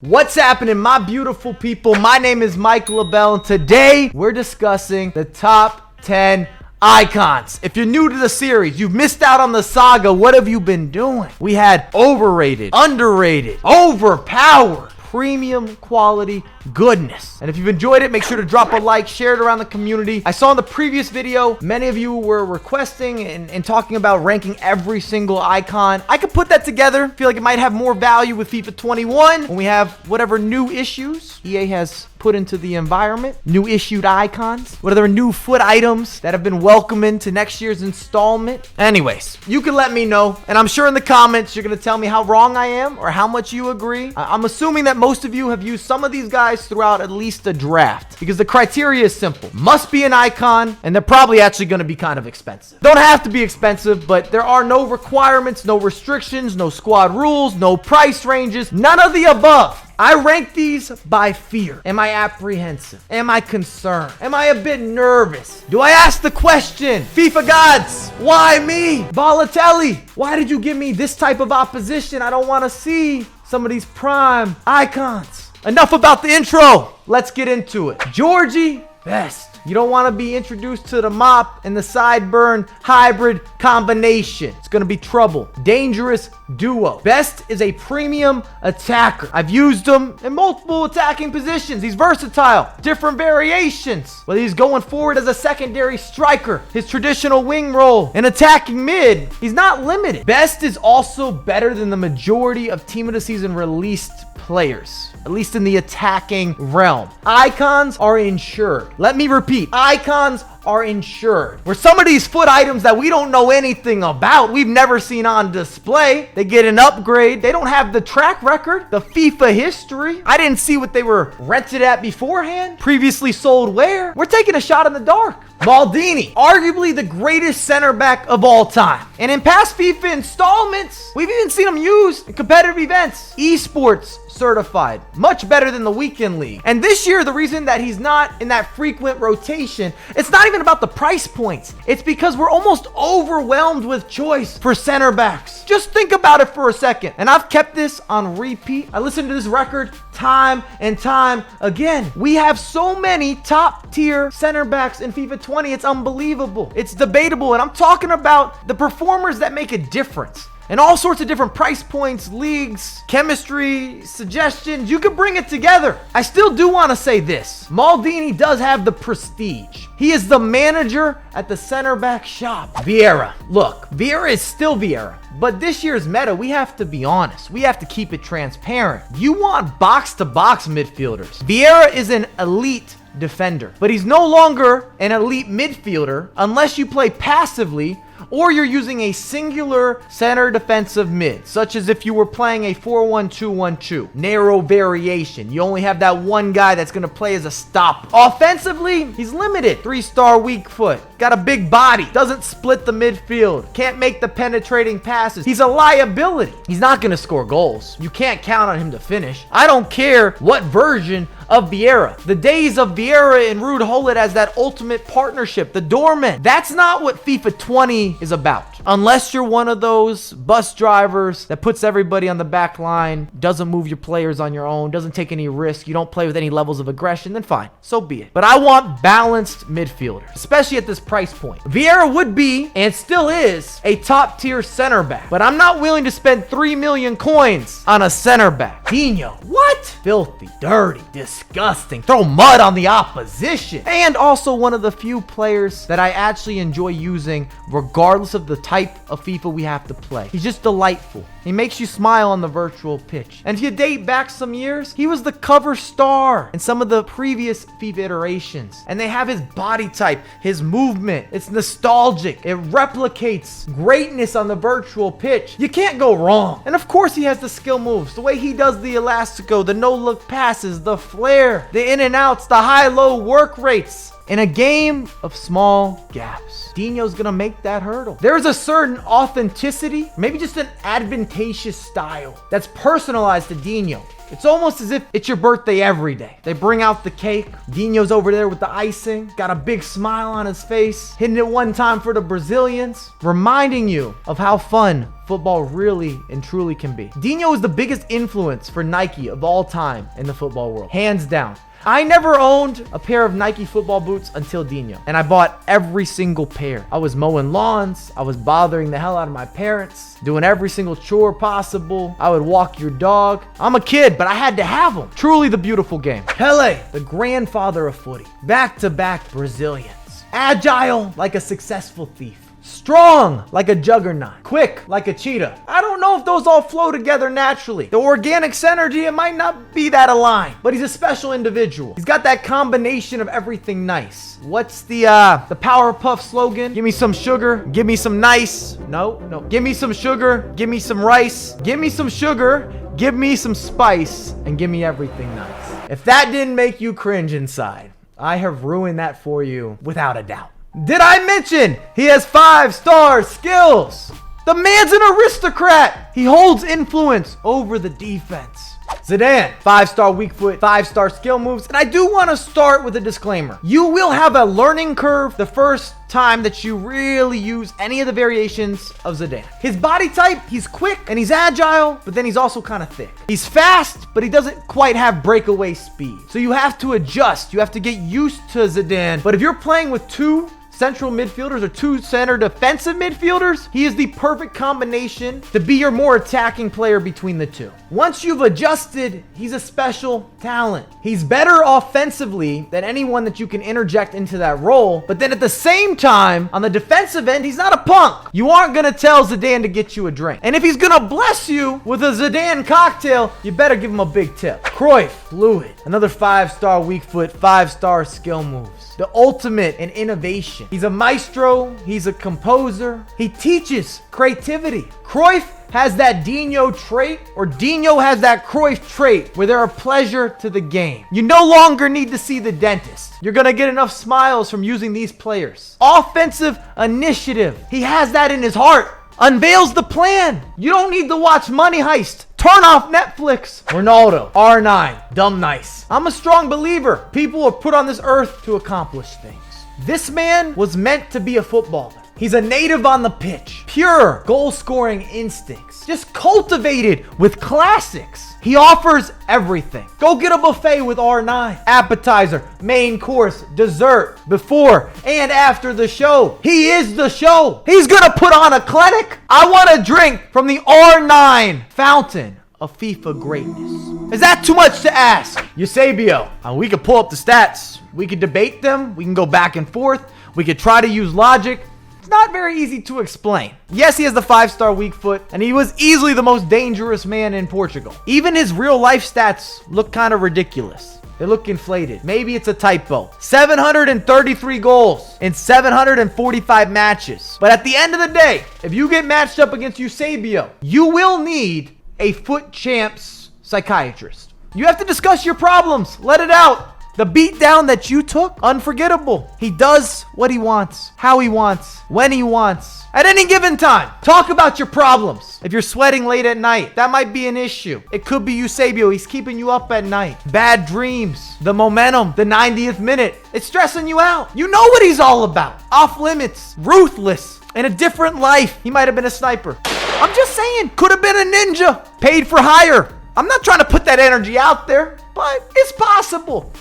What's happening, my beautiful people? My name is Mike LaBelle, and today we're discussing the top 10 icons. If you're new to the series, you've missed out on the saga. What have you been doing? We had overrated, underrated, overpowered, premium quality goodness. And if you've enjoyed it, make sure to drop a like, share it around the community. I saw in the previous video, many of you were requesting and talking about ranking every single icon. I could put that together. Feel like it might have more value with FIFA 21 when we have whatever new issues EA has put into the environment, new issued icons, whatever new foot items that have been welcomed into next year's installment. Anyways, you can let me know, and I'm sure in the comments you're gonna tell me how wrong I am or how much you agree. I'm assuming that most of you have used some of these guys throughout at least a draft, because the criteria is simple. Must be an icon, and they're probably actually gonna be kind of expensive. Don't have to be expensive, but there are no requirements, no restrictions, no squad rules, no price ranges, none of the above. I rank these by fear. Am I apprehensive? Am I concerned? Am I a bit nervous? Do I ask the question, FIFA gods, why me? Balotelli, why did you give me this type of opposition? I don't want to see some of these prime icons. Enough about the intro. Let's get into it. Georgie Best. You don't want to be introduced to the mop and the sideburn hybrid combination. It's going to be trouble. Dangerous duo. Best is a premium attacker. I've used him in multiple attacking positions. He's versatile. Different variations. Whether he's going forward as a secondary striker, his traditional wing role, and attacking mid, he's not limited. Best is also better than the majority of Team of the Season released players, at least in the attacking realm. Icons are insured. Let me repeat, icons are insured. Where some of these foot items that we don't know anything about, we've never seen on display, they get an upgrade. They don't have the track record, the FIFA history. I didn't see what they were rented at beforehand, previously sold where. We're taking a shot in the dark. Maldini, arguably the greatest center back of all time. And in past FIFA installments, we've even seen him used in competitive events. Esports certified, much better than the weekend league. And this year, the reason that he's not in that frequent rotation, it's not even about the price points. It's because we're almost overwhelmed with choice for center backs. Just think about it for a second. And I've kept this on repeat. I listened to this record time and time again. We have so many top tier center backs in FIFA 20. It's unbelievable. It's debatable. And I'm talking about the performers that make a difference. And all sorts of different price points, leagues, chemistry, suggestions. You can bring it together. I still do want to say this. Maldini does have the prestige. He is the manager at the center back shop. Vieira. Look, Vieira is still Vieira. But this year's meta, we have to be honest. We have to keep it transparent. You want box-to-box midfielders. Vieira is an elite defender, but he's no longer an elite midfielder unless you play passively or you're using a singular center defensive mid, such as if you were playing a 4-1-2-1-2, narrow variation. You only have that one guy that's going to play as a stop. Offensively, he's limited. 3-star weak foot, got a big body, doesn't split the midfield, can't make the penetrating passes. He's a liability. He's not going to score goals. You can't count on him to finish. I don't care what version of Vieira. The days of Vieira and Ruud Gullit as that ultimate partnership, the doorman, that's not what FIFA 20 is about. Unless you're one of those bus drivers that puts everybody on the back line, doesn't move your players on your own, doesn't take any risk, you don't play with any levels of aggression, then fine, so be it. But I want balanced midfielders, especially at this price point. Vieira would be, and still is, a top tier center back, but I'm not willing to spend 3 million coins on a center back. Dino, what? Filthy, dirty, disgusting, throw mud on the opposition. And also one of the few players that I actually enjoy using regardless of the type of FIFA we have to play. He's just delightful. He makes you smile on the virtual pitch. And if you date back some years, he was the cover star in some of the previous FIFA iterations. And they have his body type, his movement. It's nostalgic. It replicates greatness on the virtual pitch. You can't go wrong. And of course he has the skill moves. The way he does the elastico, the no-look passes, the flare, the in and outs, the high-low work rates. In a game of small gaps, Dino's gonna make that hurdle. There's a certain authenticity, maybe just an advantageous style that's personalized to Dino. It's almost as if it's your birthday every day. They bring out the cake. Dino's over there with the icing. Got a big smile on his face. Hitting it one time for the Brazilians. Reminding you of how fun football really and truly can be. Dino is the biggest influence for Nike of all time in the football world, hands down. I never owned a pair of Nike football boots until Dino, and I bought every single pair. I was mowing lawns, I was bothering the hell out of my parents, doing every single chore possible. I would walk your dog. I'm a kid, but I had to have them. Truly the beautiful game. Pele, the grandfather of footy. Back-to-back Brazilians. Agile like a successful thief. Strong like a juggernaut. Quick like a cheetah. I don't know if those all flow together naturally. The organic synergy, it might not be that aligned, but he's a special individual. He's got that combination of everything nice. What's the Powerpuff slogan? Give me some sugar, give me some nice. No. Give me some sugar, give me some rice. Give me some sugar, give me some spice, and give me everything nice. If that didn't make you cringe inside, I have ruined that for you without a doubt. Did I mention he has 5-star skills? The man's an aristocrat. He holds influence over the defense. Zidane, 5-star weak foot, 5-star skill moves. And I do want to start with a disclaimer. You will have a learning curve the first time that you really use any of the variations of Zidane. His body type, he's quick and he's agile, but then he's also kind of thick. He's fast, but he doesn't quite have breakaway speed. So you have to adjust. You have to get used to Zidane. But if you're playing with two central midfielders or two center defensive midfielders, he is the perfect combination to be your more attacking player between the two. Once you've adjusted, he's a special talent. He's better offensively than anyone that you can interject into that role, but then at the same time, on the defensive end, he's not a punk. You aren't gonna tell Zidane to get you a drink. And if he's gonna bless you with a Zidane cocktail, you better give him a big tip. Cruyff, fluid. Another 5-star weak foot, 5-star skill moves. The ultimate in innovation. He's a maestro. He's a composer. He teaches creativity. Cruyff has that Dino trait, or Dino has that Cruyff trait, where they're a pleasure to the game. You no longer need to see the dentist. You're going to get enough smiles from using these players. Offensive initiative. He has that in his heart. Unveils the plan. You don't need to watch Money Heist. Turn off Netflix. Ronaldo, R9, dumb nice. I'm a strong believer. People are put on this earth to accomplish things. This man was meant to be a footballer. He's a native on the pitch. Pure goal-scoring instincts. Just cultivated with classics. He offers everything. Go get a buffet with R9. Appetizer, main course, dessert, before and after the show. He is the show. He's gonna put on a clinic. I want a drink from the R9 fountain of FIFA greatness. Is that too much to ask? Eusebio, we could pull up the stats. We could debate them. We can go back and forth. We could try to use logic. It's not very easy to explain. Yes, he has the 5-star weak foot, and he was easily the most dangerous man in Portugal. Even his real life stats look kind of ridiculous. They look inflated. Maybe it's a typo. 733 goals in 745 matches. But at the end of the day, if you get matched up against Eusebio, you will need a foot champs psychiatrist. You have to discuss your problems. Let it out. The beatdown that you took, unforgettable. He does what he wants, how he wants, when he wants, at any given time. Talk about your problems. If you're sweating late at night, that might be an issue. It could be Eusebio. He's keeping you up at night. Bad dreams, the momentum, the 90th minute. It's stressing you out. You know what he's all about. Off limits, ruthless, in a different life. He might have been a sniper. I'm just saying, could have been a ninja, paid for hire. I'm not trying to put that energy out there, but it's possible.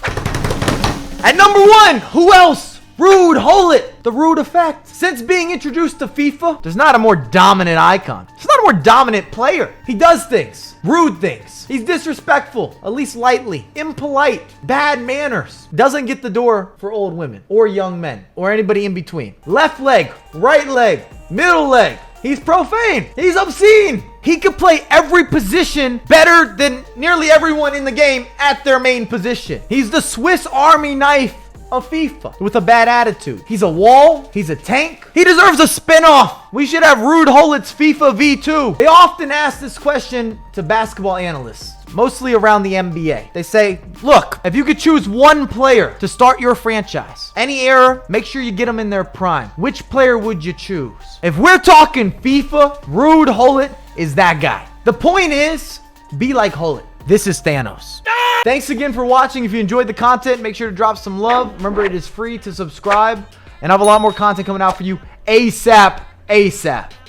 At number 1, who else? Ruud Gullit, the Ruud effect. Since being introduced to FIFA, there's not a more dominant icon. There's not a more dominant player. He does things, rude things. He's disrespectful, at least lightly, impolite, bad manners. Doesn't get the door for old women or young men or anybody in between. Left leg, right leg, middle leg. He's profane. He's obscene. He could play every position better than nearly everyone in the game at their main position. He's the Swiss Army knife of FIFA with a bad attitude. He's a wall. He's a tank. He deserves a spin-off. We should have Ruud Gullit's FIFA V2. They often ask this question to basketball analysts, mostly around the NBA. They say, look, if you could choose one player to start your franchise, any era, make sure you get them in their prime. Which player would you choose? If we're talking FIFA, Ruud Gullit is that guy. The point is, be like Gullit. This is Thanos. Thanks again for watching. If you enjoyed the content, make sure to drop some love. Remember, it is free to subscribe. And I have a lot more content coming out for you ASAP.